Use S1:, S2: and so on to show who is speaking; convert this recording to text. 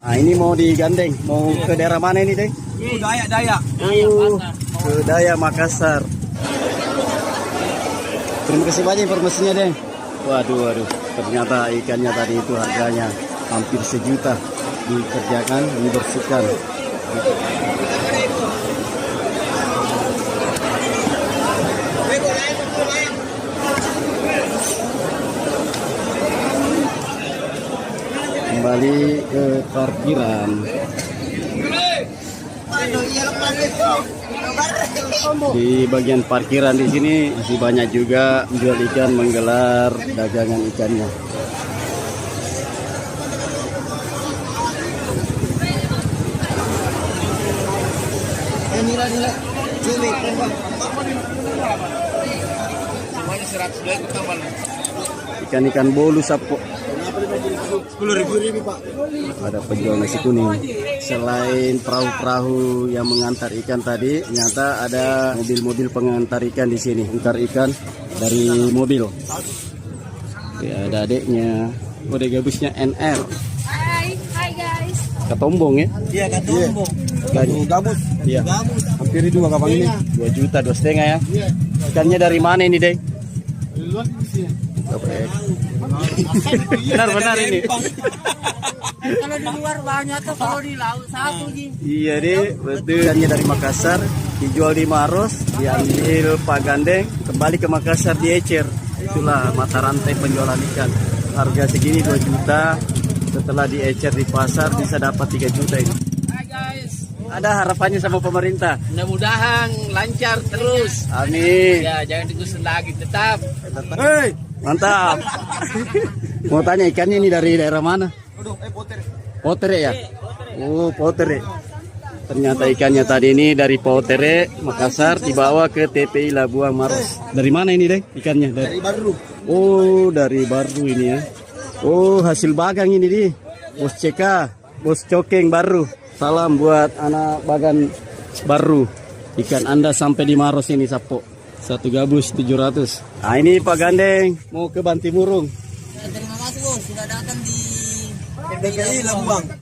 S1: Nah, ini mau digandeng, mau ke daerah mana ini, Deng?
S2: Daya.
S1: Ke Daya Makassar. Terima kasih banyak informasinya, Deng. Waduh, ternyata ikannya tadi itu harganya hampir 1 juta. Dikerjakan, dibersihkan. Kembali ke parkiran. Di bagian parkiran di sini masih banyak juga jual ikan, menggelar dagangan ikannya. Ikan-ikan bolu sapo.
S2: 10.000 Pak.
S1: Ada penjual nasi kuning. Selain perahu-perahu yang mengantar ikan tadi, ternyata ada mobil-mobil pengantar ikan di sini, antar ikan dari mobil. Ya, ada adeknya, kode gabusnya NR.
S3: Hai guys.
S1: Katombong ya?
S2: Iya, katombong. Gabus.
S1: Iya.
S2: Hampir 2 kapal ini.
S1: 2 juta, 2,5 ya. Ikannya dari mana ini, Dek? Benar ini.
S3: Kalau di luar banyak tuh, kalau di laut satu Ji.
S1: Iya deh, betul. Ikannya dari Makassar, dijual di Maros, diambil Pak Gandeng, kembali ke Makassar diecer. Itulah mata rantai penjualan ikan. Harga segini 2 juta, setelah diecer di pasar bisa dapat 3 juta ini.
S3: Hai guys.
S1: Ada harapannya sama pemerintah?
S3: Mudah-mudahan lancar terus.
S1: Amin.
S3: Ya, jangan digusur lagi tetap.
S1: Hei, mantap. Mau tanya ikannya ini dari daerah mana? Potere ya? Oh, Potere. Ternyata ikannya tadi ini dari Potere, Makassar, dibawa ke TPI Labuan Maros. Dari mana ini, Dek? Ikannya?
S2: Dari Baru.
S1: Oh, dari Baru ini ya. Oh, hasil bagang ini, di. Bos CK, Bos Cokeng Baru. Salam buat anak bagan Baru. Ikan Anda sampai di Maros ini, Sapo. 1 gabus 700. Nah, ini Pak Gandeng mau ke Bantimurung.
S3: Terima kasih Bos, sudah datang di
S2: TPI Labuan.